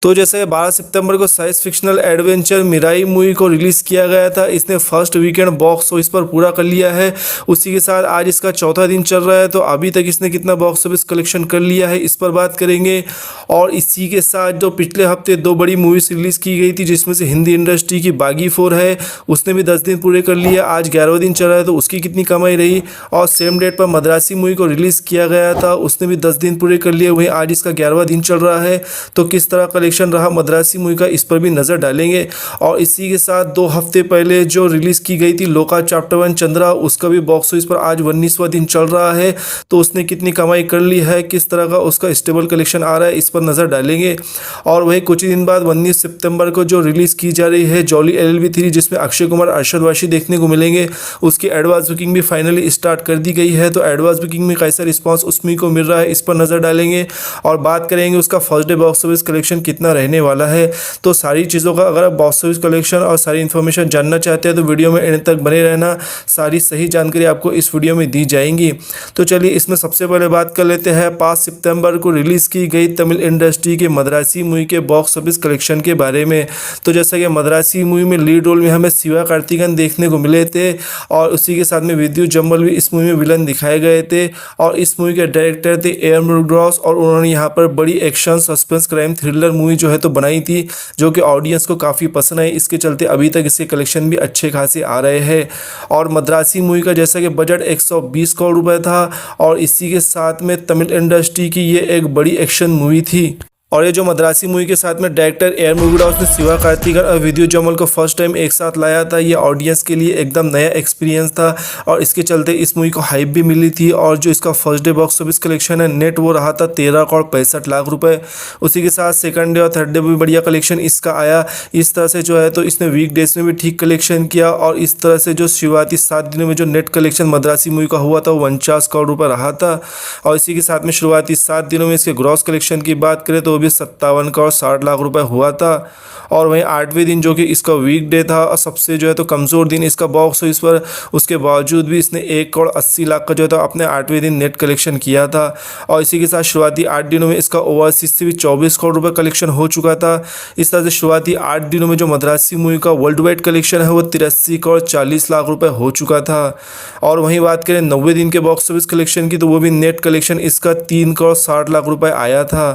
तो जैसे 12 सितंबर को science fictional adventure Mirai movie को रिलीज़ किया गया था। इसने फर्स्ट वीकेंड बॉक्स ऑफिस पर पूरा कर लिया है। उसी के साथ आज इसका चौथा दिन चल रहा है, तो अभी तक इसने कितना बॉक्स ऑफिस कलेक्शन कर लिया है इस पर बात करेंगे। और इसी के साथ जो पिछले हफ्ते दो बड़ी मूवीज़ रिलीज़ की गई थी, जिसमें से हिंदी इंडस्ट्री की बागी 4 है, उसने भी 10 दिन पूरे कर लिया। आज 11वां दिन चल रहा है, तो उसकी कितनी कमाई रही। और सेम डेट पर मद्रासी मूवी को रिलीज़ किया गया था, उसने भी 10 दिन पूरे कर लिए। वहीं आज इसका 11वां दिन चल रहा है, तो किस तरह कलेक्शन रहा मद्रासी मूवी का, इस पर भी नज़र डालेंगे। और इसी के साथ 2 हफ्ते पहले जो रिलीज़ की गई थी लोका चैप्टर 1 चंद्रा, उसका भी बॉक्स ऑफिस पर आज 19वां दिन चल रहा है, तो उसने कितनी कमाई कर ली है, किस तरह का उसका स्टेबल कलेक्शन आ रहा है, इस पर नज़र डालेंगे। और वहीं कुछ ही दिन बाद 19 सितंबर को जो रिलीज़ की जा रही है जॉली LLB 3, जिसमें अक्षय कुमार अरशद वारसी देखने को मिलेंगे, उसकी एडवांस बुकिंग भी फाइनली स्टार्ट कर दी गई है। तो एडवांस बुकिंग में कैसा रिस्पांस उस मूवी को मिल रहा है, इस पर नज़र डालेंगे। और बात करेंगे उसका first day box office collection कितना रहने वाला है। तो सारी चीज़ों का अगर आप बॉक्स ऑफिस कलेक्शन और सारी इन्फॉर्मेशन जानना चाहते हैं तो वीडियो में एंड तक बने रहना, सारी सही जानकारी आपको इस वीडियो में दी जाएंगी। तो चलिए इसमें सबसे पहले बात कर लेते हैं 5 सितंबर को रिलीज़ की गई तमिल इंडस्ट्री के मद्रासी मूवी के बॉक्स ऑफिस कलेक्शन के बारे में। तो जैसा कि मद्रासी मूवी में लीड रोल में हमें शिवा कार्तिकेयन देखने को मिले थे, और उसी के साथ में विद्युत जम्बल भी इस मूवी में विलन दिखाए गए थे। और इस मूवी के डायरेक्टर थे A.R. मुरुगदॉस, और उन्होंने यहाँ पर बड़ी action suspense crime thriller movie जो है तो बनाई थी, जो कि ऑडियंस को काफ़ी पसंद आई। इसके चलते अभी तक इसके कलेक्शन भी अच्छे खासे आ रहे हैं। और मद्रासी मूवी का जैसा कि बजट 120 करोड़ रुपए था, और इसी के साथ में तमिल इंडस्ट्री की ये एक बड़ी एक्शन मूवी थी। और ये जो मद्रासी मूवी के साथ में डायरेक्टर A.R. मुरुगदॉस ने शिवा कार्तिकेयन और विद्युत जम्बल को फर्स्ट टाइम एक साथ लाया था, ये ऑडियंस के लिए एकदम नया एक्सपीरियंस था, और इसके चलते इस मूवी को हाइप भी मिली थी। और जो इसका first day box office collection है नेट, वो रहा था 13 करोड़ 65 लाख रुपए। उसी के साथ सेकंड डे और थर्ड डे भी बढ़िया कलेक्शन इसका आया। इस तरह से जो है तो इसने वीक डेज में भी ठीक कलेक्शन किया, और इस तरह से जो शुरुआती 7 दिनों में जो नेट कलेक्शन मद्रासी मूवी का हुआ था वो 49 करोड़ रुपये रहा था। और इसी के साथ में शुरुआती 7 दिनों में इसके ग्रॉस कलेक्शन की बात करें तो भी 57 करोड़ 60 लाख रुपए हुआ था। और वहीं 8वें दिन जो कि इसका वीक डे था और सबसे जो है तो कमज़ोर दिन इसका बॉक्स ऑफिस पर, उसके बावजूद भी इसने 1 करोड़ 80 लाख का जो है तो अपने 8वें दिन नेट कलेक्शन किया था। और इसी के साथ शुरुआती 8 दिनों में इसका ओवरसीज से भी 24 करोड़ रुपए कलेक्शन हो चुका था। इस तरह से शुरुआती 8 दिनों में जो मद्रासी मूवी का वर्ल्ड वाइड कलेक्शन है वो 83 करोड़ 40 लाख रुपये हो चुका था। और वहीं बात करें 90वें दिन के बॉक्स ऑफिस कलेक्शन की, तो वो भी नेट कलेक्शन इसका 3 करोड़ 60 लाख रुपये आया था।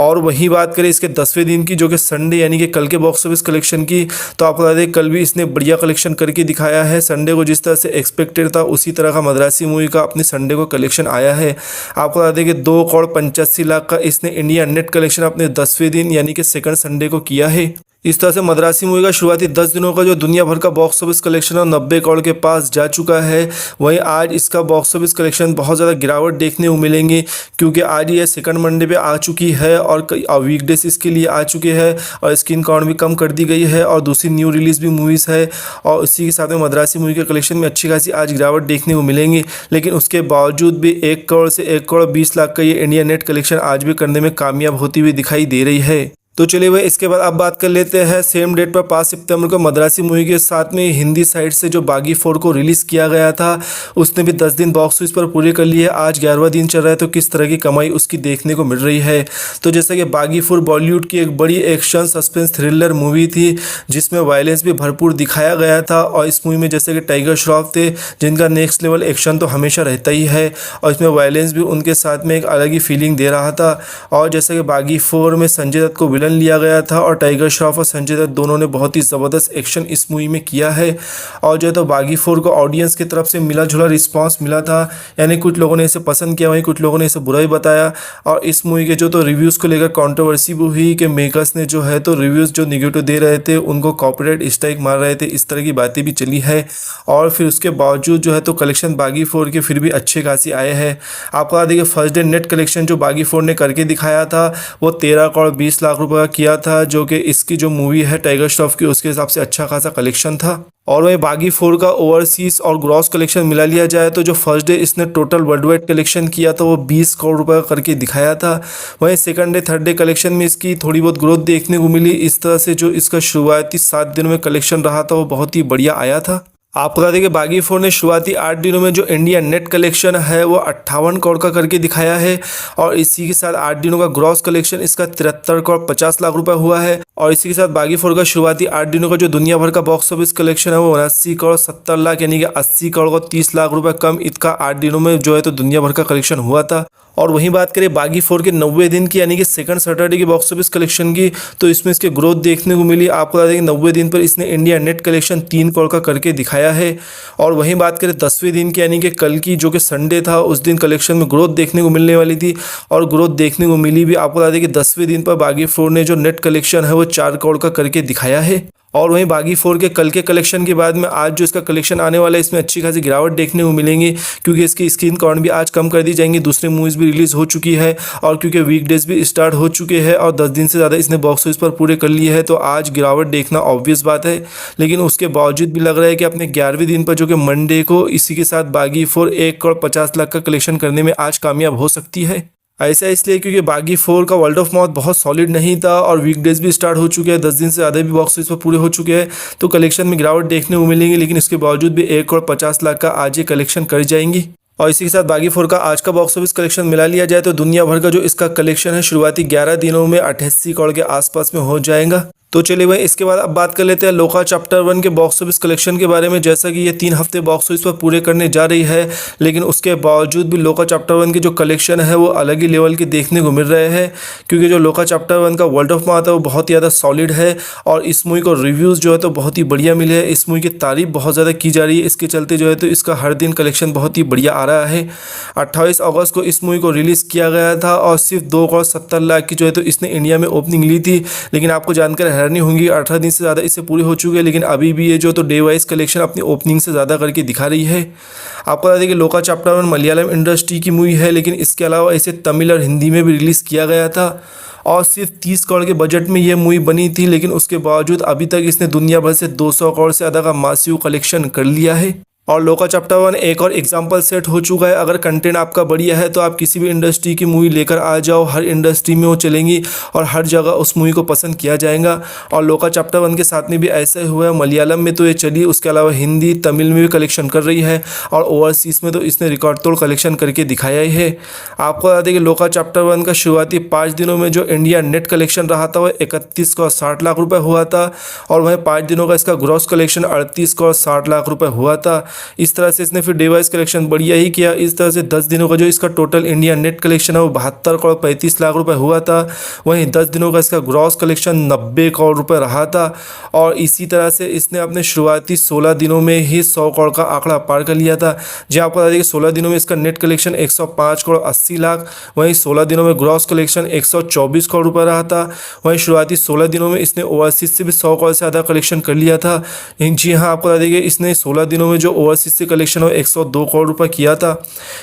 और वहीं बात करें इसके 10वें दिन की, जो कि संडे यानी कि कल के बॉक्स ऑफिस कलेक्शन की, तो आपको बता दें कल भी इसने बढ़िया कलेक्शन करके दिखाया है। संडे को जिस तरह से एक्सपेक्टेड था उसी तरह का मद्रासी मूवी का अपने संडे को कलेक्शन आया है। आपको बता दें कि 2 करोड़ 85 लाख का इसने इंडिया नेट कलेक्शन अपने 10वें दिन यानी कि सेकंड संडे को किया है। इस तरह से मद्रासी मूवी का शुरुआती 10 दिनों का जो दुनिया भर का बॉक्स ऑफिस कलेक्शन है 90 करोड़ के पास जा चुका है। वहीं आज इसका बॉक्स ऑफिस कलेक्शन बहुत ज़्यादा गिरावट देखने को मिलेंगे, क्योंकि आज ये सेकंड मंडे पे आ चुकी है, और वीकडेज इसके लिए आ चुके हैं, और स्क्रीन काउंट भी कम कर दी गई है, और दूसरी न्यू रिलीज़ भी मूवीज़ है। और इसी के साथ में मद्रासी मूवी के कलेक्शन में अच्छी खासी आज गिरावट देखने को मिलेंगी। लेकिन उसके बावजूद भी 1 करोड़ से 1 करोड़ 20 लाख का ये इंडिया नेट कलेक्शन आज भी करने में कामयाब होती हुई दिखाई दे रही है। तो चलिए भाई, इसके बाद अब बात कर लेते हैं सेम डेट पर 5 सितंबर को मद्रासी मूवी के साथ में हिंदी साइड से जो बागी 4 को रिलीज़ किया गया था, उसने भी 10 दिन बॉक्स ऑफिस पर पूरे कर लिए। आज 11वां दिन चल रहा है, तो किस तरह की कमाई उसकी देखने को मिल रही है। तो जैसा कि बागी 4 बॉलीवुड की एक बड़ी एक्शन सस्पेंस थ्रिलर मूवी थी, जिसमें वायलेंस भी भरपूर दिखाया गया था। और इस मूवी में जैसे कि टाइगर श्रॉफ थे, जिनका नेक्स्ट लेवल एक्शन तो हमेशा रहता ही है, और इसमें वायलेंस भी उनके साथ में एक अलग ही फीलिंग दे रहा था। और जैसा कि बागी 4 में संजय दत्त को लिया गया था, और टाइगर श्रॉफ और संजय दत्त दोनों ने बहुत ही ज़बरदस्त एक्शन इस मूवी में किया है। और जो है तो बागी 4 को ऑडियंस की तरफ से मिला जुला रिस्पांस मिला था, यानी कुछ लोगों ने इसे पसंद किया, वहीं कुछ लोगों ने इसे बुरा ही बताया। और इस मूवी के जो तो रिव्यूज़ को लेकर कंट्रोवर्सी भी हुई कि मेकर्स ने जो है तो रिव्यूज़ जो निगेटिव दे रहे थे उनको कॉपीराइट स्ट्राइक मार रहे थे, इस तरह की बातें भी चली है। और फिर उसके बावजूद जो है तो कलेक्शन बागी 4 के फिर भी अच्छे खासी आए हैं। आपको बता दें कि फर्स्ट डे नेट कलेक्शन जो बागी 4 ने करके दिखाया था वो 13 करोड़ 20 लाख रुपये का किया था, जो कि इसकी जो मूवी है टाइगर श्रॉफ की उसके हिसाब से अच्छा खासा कलेक्शन था। और वहीं बागी 4 का ओवरसीज और ग्रॉस कलेक्शन मिला लिया जाए तो जो फर्स्ट डे इसने टोटल वर्ल्ड वाइड कलेक्शन किया था वो 20 करोड़ रुपए करके दिखाया था। वहीं second day third day collection में इसकी थोड़ी बहुत ग्रोथ देखने को मिली। इस तरह से जो इसका शुरुआती 7 दिनों में कलेक्शन रहा था वो बहुत ही बढ़िया आया था। आपको बता दें कि बागी 4 ने शुरुआती 8 दिनों में जो इंडिया नेट कलेक्शन है वो 58 करोड़ का करके दिखाया है और इसी के साथ 8 दिनों का ग्रॉस कलेक्शन इसका 73 करोड़ 50 लाख रुपए हुआ है। और इसी के साथ बागी 4 का शुरुआती 8 दिनों का जो दुनिया भर का बॉक्स ऑफिस कलेक्शन है वो 79 करोड़ 70 लाख यानी कि 80 करोड़ और 30 लाख रुपए कम इसका 8 दिनों में जो है तो दुनिया भर का कलेक्शन हुआ था। और वहीं बात करें बागी 4 के 90 दिन की यानी कि सेकंड सैटरडे की बॉक्स ऑफिस कलेक्शन की, तो इसमें इसके ग्रोथ देखने को मिली। आपको बता दें कि 90 दिन पर इसने इंडिया नेट कलेक्शन 3 करोड़ का करके दिखाया है। और वहीं बात करें 10वें दिन की यानी कि कल की जो कि संडे था, उस दिन कलेक्शन में ग्रोथ देखने को मिलने वाली थी और ग्रोथ देखने को मिली भी। आपको बता दें कि 10वें दिन पर बागी 4 ने जो नेट कलेक्शन है वो 4 करोड़ का करके दिखाया है। और वहीं बागी 4 के कल के कलेक्शन के बाद में आज जो इसका कलेक्शन आने वाला है इसमें अच्छी खासी गिरावट देखने को मिलेंगी, क्योंकि इसकी स्क्रीन काउंट भी आज कम कर दी जाएंगी। दूसरी मूवीज़ भी रिलीज़ हो चुकी है और क्योंकि वीकडेज भी स्टार्ट हो चुके हैं और 10 दिन से ज़्यादा इसने बॉक्स ऑफिस पर पूरे कर लिए है, तो आज गिरावट देखना ऑब्वियस बात है। लेकिन उसके बावजूद भी लग रहा है कि अपने 11वें दिन पर जो कि मंडे को इसी के साथ बागी 4 1 करोड़ 50 लाख का कलेक्शन करने में आज कामयाब हो सकती है। ऐसा इसलिए क्योंकि बागी 4 का वर्ल्ड ऑफ माउथ बहुत सॉलिड नहीं था और वीकडेज भी स्टार्ट हो चुके हैं, 10 दिन से ज़्यादा भी बॉक्स ऑफिस पर पूरे हो चुके हैं, तो कलेक्शन में गिरावट देखने को मिलेंगी। लेकिन इसके बावजूद भी 1 करोड़ 50 लाख का आज ये कलेक्शन कर जाएंगी। और इसी के साथ बागी 4 का आज का बॉक्स ऑफिस कलेक्शन मिला लिया जाए तो दुनिया भर का जो इसका कलेक्शन है शुरुआती 11 दिनों में 88 करोड़ के आसपास में हो जाएगा। तो चलिए भाई इसके बाद अब बात कर लेते हैं लोका चैप्टर 1 के बॉक्स ऑफिस कलेक्शन के बारे में। जैसा कि ये 3 हफ्ते बॉक्स ऑफिस पर पूरे करने जा रही है, लेकिन उसके बावजूद भी लोका चैप्टर 1 की जो कलेक्शन है वो अलग ही लेवल के देखने को मिल रहे हैं, क्योंकि जो लोका चैप्टर 1 का वर्ल्ड ऑफ माउथ है वो बहुत ही ज़्यादा सॉलिड है और इस मूवी को रिव्यूज़ जो है तो बहुत ही बढ़िया मिले हैं। इस मूवी की तारीफ बहुत ज़्यादा की जा रही है, इसके चलते जो है तो इसका हर दिन कलेक्शन बहुत ही बढ़िया आ रहा है। 28 अगस्त को इस मूवी को रिलीज़ किया गया था और सिर्फ 2 करोड़ 70 लाख की जो है तो इसने इंडिया में ओपनिंग ली थी। लेकिन आपको जानकर हैरानी होंगी 18 दिन से ज़्यादा इससे पूरे हो चुके हैं, लेकिन अभी भी ये जो तो डे वाइज कलेक्शन अपनी ओपनिंग से ज़्यादा करके दिखा रही है। आपको बता दें कि लोका चैप्टर 1 मलयालम इंडस्ट्री की मूवी है, लेकिन इसके अलावा इसे तमिल और हिंदी में भी रिलीज़ किया गया था और सिर्फ 30 करोड़ के बजट में ये मूवी बनी थी। लेकिन उसके बावजूद अभी तक इसने दुनिया भर से 200 करोड़ से ज़्यादा का मासिव कलेक्शन कर लिया है। और लोका चैप्टर 1 एक और एग्जाम्पल सेट हो चुका है। अगर कंटेंट आपका बढ़िया है तो आप किसी भी इंडस्ट्री की मूवी लेकर आ जाओ, हर इंडस्ट्री में वो चलेंगी और हर जगह उस मूवी को पसंद किया जाएगा। और लोका चैप्टर 1 के साथ में भी ऐसा ही हुआ है। मलयालम में तो ये चली, उसके अलावा हिंदी तमिल में भी कलेक्शन कर रही है और ओवरसीज़ में तो इसने रिकॉर्ड तोड़ कलेक्शन करके दिखाया ही है। आपको बता दें कि लोका चैप्टर 1 का शुरुआती 5 दिनों में जो इंडिया नेट कलेक्शन रहा था वह 31 करोड़ 60 लाख रुपये हुआ था और वहीं 5 दिनों का इसका ग्रॉस कलेक्शन 38 करोड़ 60 लाख रुपये हुआ था। इस तरह से इसने फिर डिवाइस कलेक्शन बढ़िया ही किया। इस तरह से 10 दिनों का जो इसका टोटल इंडिया नेट कलेक्शन है वो 72 करोड़ 35 लाख रुपए हुआ था। वहीं 10 दिनों का इसका ग्रॉस कलेक्शन 90 करोड़ रुपए रहा था और इसी तरह से इसने अपने शुरुआती 16 दिनों में ही 100 करोड़ का आंकड़ा पार कर लिया था। जी आपको बता दें कि 16 दिनों में इसका नेट कलेक्शन 105 करोड़ 80 लाख, वहीं 16 दिनों में ग्रॉस कलेक्शन 124 करोड़ रुपए रहा था। वहीं शुरुआती 16 दिनों में इसने ओवरसीज से भी 100 करोड़ से ज़्यादा कलेक्शन कर लिया था। जी हाँ, आपको बता दें कि इसने 16 दिनों में जो ओवरसीज से कलेक्शन हो 102 करोड़ रुपए किया था।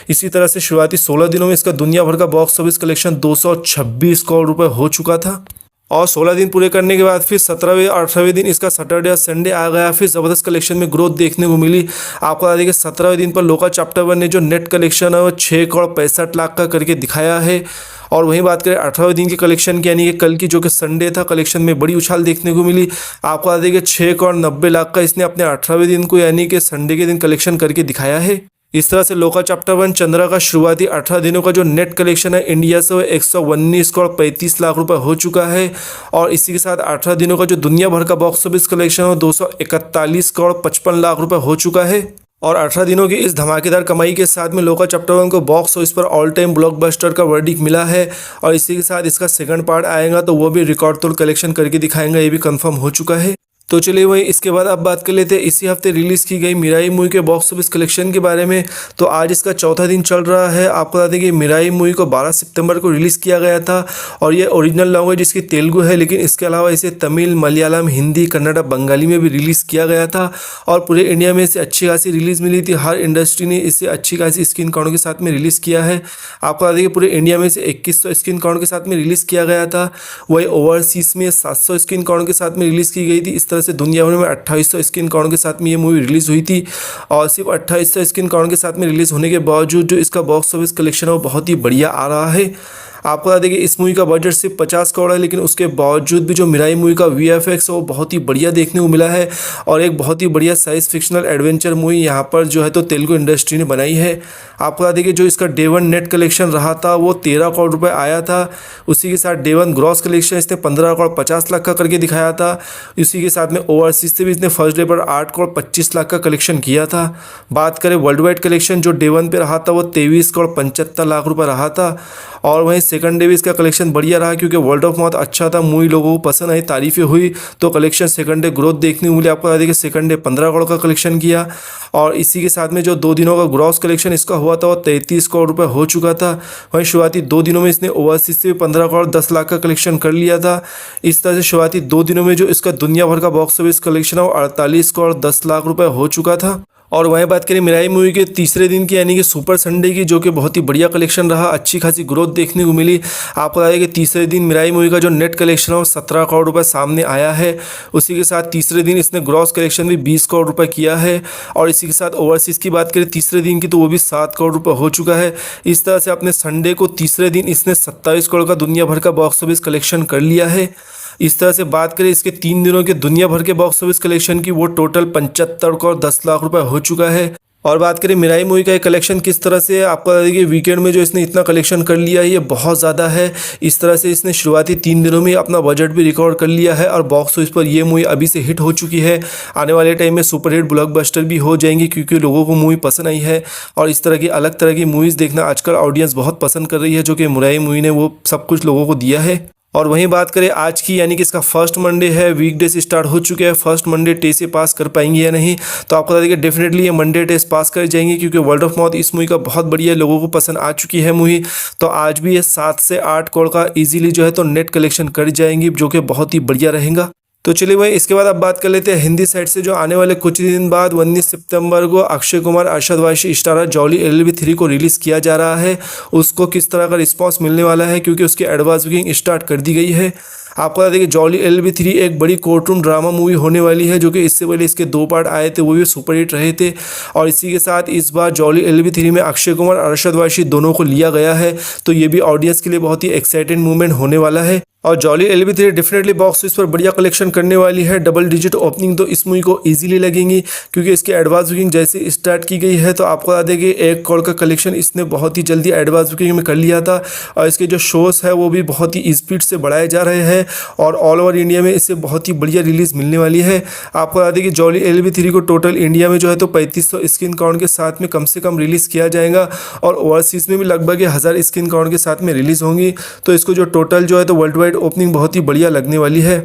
इसी तरह से शुरुआती 16 दिनों में इसका दुनिया भर का बॉक्स ऑफिस कलेक्शन 226 करोड़ रुपए हो चुका था। और 16 दिन पूरे करने के बाद फिर 17वें और 18वें दिन इसका सैटरडे और संडे आ गया, फिर ज़बरदस्त कलेक्शन में ग्रोथ देखने को मिली। आपको बता दें कि 17वें दिन पर लोका चैप्टर 1 ने जो नेट कलेक्शन है वो 6 करोड़ 65 लाख का करके दिखाया है। और वहीं बात करें 18वें दिन के कलेक्शन की यानी कि कल की जो कि संडे था, कलेक्शन में बड़ी उछाल देखने को मिली। आपको बता दें कि 6 करोड़ 90 लाख का इसने अपने 18वें दिन को यानी कि संडे के दिन कलेक्शन करके दिखाया है। इस तरह से लोका चैप्टर 1 चंद्रा का शुरुआती 18 दिनों का जो नेट कलेक्शन है इंडिया से वो 119 करोड़ 35 लाख रुपए हो चुका है। और इसी के साथ 18 दिनों का जो दुनिया भर का बॉक्स ऑफिस कलेक्शन है 241 करोड़ 55 लाख रुपए हो चुका है। और 18 दिनों की इस धमाकेदार कमाई के साथ में लोका चैप्टर 1 को बॉक्स ऑफिस पर ऑल टाइम ब्लॉकबस्टर का वर्डिक्ट मिला है। और इसी के साथ इसका सेकंड पार्ट आएगा तो वो भी रिकॉर्ड तोड़ कलेक्शन करके दिखाएंगा, ये भी कंफर्म हो चुका है। तो चलिए वही इसके बाद अब बात कर लेते हैं इसी हफ्ते रिलीज़ की गई मिराई मूवी के बॉक्स ऑफिस कलेक्शन के बारे में। तो आज इसका चौथा दिन चल रहा है। आपको बता दें कि मिराई मूवी को 12 सितंबर को रिलीज़ किया गया था और ये ओरिजिनल लैंग्वेज इसकी तेलुगु है, लेकिन इसके अलावा इसे तमिल, मलयालम, हिंदी, कन्नड़ा, बंगाली में भी रिलीज़ किया गया था और पूरे इंडिया में इसे अच्छी खासी रिलीज़ मिली थी। हर इंडस्ट्री ने इसे अच्छी खासी स्क्रीन काउंट के साथ में रिलीज़ किया है। आपको बता दें कि पूरे इंडिया में इसे 2100 स्क्रीन काउंट के साथ में रिलीज़ किया गया था। वही ओवरसीज़ में 700 स्क्रीन काउंट के साथ में रिलीज़ की गई थी। इस तरह से दुनिया भर में 2800 स्क्रीन काउंट के साथ में ये मूवी रिलीज़ हुई थी। और सिर्फ 2800 स्क्रीन काउंट के साथ में रिलीज़ होने के बावजूद जो इसका बॉक्स ऑफिस कलेक्शन है वो बहुत ही बढ़िया आ रहा है। आपको बता दें कि इस मूवी का बजट सिर्फ 50 करोड़ है, लेकिन उसके बावजूद भी जो मिराई मूवी का VFX है वो बहुत ही बढ़िया देखने को मिला है और एक बहुत ही बढ़िया साइंस फिक्शनल एडवेंचर मूवी यहाँ पर जो है तो तेलुगु इंडस्ट्री ने बनाई है। आपको बता दें कि जो इसका डे वन नेट कलेक्शन रहा था वो 13 करोड़ रुपए आया था। उसी के साथ डे वन ग्रॉस कलेक्शन इसने 15 करोड़ 50 लाख का करके दिखाया था। उसी के साथ में ओवरसीज से भी इसने फर्स्ट डे पर 8 करोड़ 25 लाख का कलेक्शन किया था। बात करें वर्ल्ड वाइड कलेक्शन जो डे वन पे रहा था वो 23 करोड़ 75 लाख रुपए रहा था। और वहीं सेकंड डे भी इसका कलेक्शन बढ़िया रहा क्योंकि वर्ल्ड ऑफ माउथ अच्छा था, मूवी लोगों को पसंद आई, तारीफें हुई, तो कलेक्शन सेकंड डे ग्रोथ देखने को मिली। आपको बता दें कि सेकंड डे 15 करोड़ का कलेक्शन किया और इसी के साथ में जो 2 दिनों का ग्रॉस कलेक्शन इसका हुआ था वो 33 करोड़ रुपए हो चुका था। वहीं शुरुआती 2 दिनों में इसने ओवरसीज से 15 करोड़ 10 लाख का कलेक्शन कर लिया था। इस तरह से शुरुआती 2 दिनों में जो इसका दुनिया भर का बॉक्स ऑफिस कलेक्शन है वो 48 करोड़ 10 लाख रुपए हो चुका था। और वहीं बात करें मिराई मूवी के तीसरे दिन की यानी कि सुपर संडे की, जो कि बहुत ही बढ़िया कलेक्शन रहा, अच्छी खासी ग्रोथ देखने को मिली। आपको बता दें कि तीसरे दिन मिराई मूवी का जो नेट कलेक्शन है वो 17 करोड़ रुपए सामने आया है। उसी के साथ तीसरे दिन इसने ग्रॉस कलेक्शन भी 20 करोड़ रुपए किया है और इसी के साथ ओवरसीज़ की बात करें तीसरे दिन की तो वो भी 7 करोड़ रुपए हो चुका है। इस तरह से अपने संडे को तीसरे दिन इसने 27 करोड़ का दुनिया भर का बॉक्स ऑफिस कलेक्शन कर लिया है। इस तरह से बात करें इसके 3 दिनों के दुनिया भर के बॉक्स ऑफिस कलेक्शन की वो टोटल 75 करोड़ 10 लाख रुपए हो चुका है। और बात करें मिराई मूवी का कलेक्शन किस तरह से, आपको बता दें कि वीकेंड में जो इसने इतना कलेक्शन कर लिया है ये बहुत ज़्यादा है। इस तरह से इसने शुरुआती 3 दिनों में अपना बजट भी रिकॉर्ड कर लिया है और बॉक्स ऑफिस पर ये मूवी अभी से हिट हो चुकी है। आने वाले टाइम में सुपर हिट ब्लॉकबस्टर भी हो जाएंगी क्योंकि लोगों को मूवी पसंद आई है और इस तरह की अलग तरह की मूवीज़ देखना आजकल ऑडियंस बहुत पसंद कर रही है, जो कि मिराई मूवी ने वो सब कुछ लोगों को दिया है। और वहीं बात करें आज की, यानी कि इसका फर्स्ट मंडे है, वीकडे से स्टार्ट हो चुके हैं, फर्स्ट मंडे टेस्ट से पास कर पाएंगे या नहीं, तो आपको बता दें कि डेफिनेटली ये मंडे टेस्ट पास कर जाएंगे क्योंकि वर्ल्ड ऑफ माउथ इस मूवी का बहुत बढ़िया, लोगों को पसंद आ चुकी है मूवी। तो आज भी ये 7 से 8 करोड़ का इजीली जो है तो नेट कलेक्शन कर जाएंगी, जो कि बहुत ही बढ़िया रहेगा। तो चलिए भाई इसके बाद अब बात कर लेते हैं हिंदी साइड से, जो आने वाले कुछ दिन बाद 19 सितंबर को Akshay Kumar Arshad Warsi starrer jolly LLB 3 को रिलीज़ किया जा रहा है। उसको किस तरह का रिस्पांस मिलने वाला है क्योंकि उसकी एडवांस बुकिंग स्टार्ट कर दी गई है। आपको बता दें कि जॉली LLB 3 एक बड़ी कोर्टरूम ड्रामा मूवी होने वाली है, जो कि इससे पहले इसके 2 पार्ट आए थे वो भी सुपर हिट रहे थे। और इसी के साथ इस बार जॉली LLB 3 में अक्षय कुमार और अरशद वारसी दोनों को लिया गया है, तो ये भी ऑडियंस के लिए बहुत ही एक्साइटेड मूवमेंट होने वाला है। और jolly LLB 3 definitely box office पर बढ़िया कलेक्शन करने वाली है। डबल डिजिट ओपनिंग तो इस मूवी को इजीली लगेंगी क्योंकि इसकी एडवांस बुकिंग जैसे स्टार्ट की गई है, तो आपको बता दें कि 1 करोड़ का कलेक्शन इसने बहुत ही जल्दी एडवांस बुकिंग में कर लिया था। और इसके जो शोज़ है वो भी बहुत ही स्पीड से बढ़ाए जा रहे हैं और ऑल ओवर इंडिया में इससे बहुत ही बढ़िया रिलीज़ मिलने वाली है। आपको बता दें कि जॉली LLB 3 को टोटल इंडिया में जो है तो 3500 स्क्रीन काउंट के साथ में कम से कम रिलीज़ किया जाएगा और ओवरसीज़ में भी लगभग 1000 स्क्रीन काउंट के साथ में रिलीज़ होंगी। तो इसको जो टोटल जो है तो वर्ल्ड वाइड ओपनिंग बहुत ही बढ़िया लगने वाली है।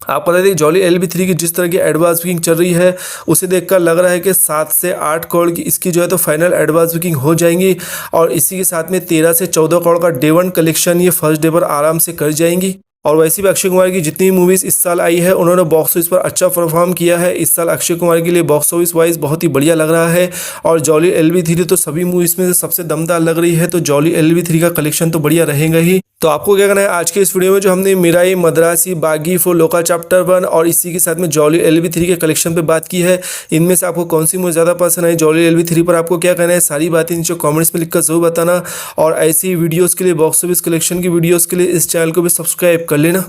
आप बता दें जॉली LLB 3 की जिस तरह की एडवांस बुकिंग चल रही है उसे देखकर लग रहा है कि 7 से 8 करोड़ की इसकी जो है तो फाइनल एडवांस बुकिंग हो जाएंगी और इसी के साथ में 13 से 14 करोड़ का डे वन कलेक्शन ये फर्स्ट डे पर आराम से कर जाएंगी। और वैसे भी अक्षय कुमार की जितनी मूवीज़ इस साल आई है उन्होंने बॉक्स ऑफिस पर अच्छा परफॉर्म किया है। इस साल अक्षय कुमार के लिए बॉक्स ऑफिस वाइज बहुत ही बढ़िया लग रहा है और जॉली LLB 3 तो सभी मूवीज़ में से सबसे दमदार लग रही है, तो जॉली LLB 3 का कलेक्शन तो बढ़िया रहेगा ही। तो आपको क्या करना है आज के इस वीडियो में, जो हमने मिराई, मद्रासी, बागी फॉर लोका चैप्टर 1 और इसी के साथ में जॉली LLB 3 के कलेक्शन पे बात की है, इनमें से आपको कौन सी मूवी ज़्यादा पसंद आई, जॉली LLB 3 पर आपको क्या कहना है, सारी बातें नीचे कमेंट्स में लिखकर जरूर बताना। और ऐसी वीडियोज़ के लिए, बॉक्स ऑफिस कलेक्शन की वीडियोज़ के लिए इस चैनल को भी सब्सक्राइब कर लेना।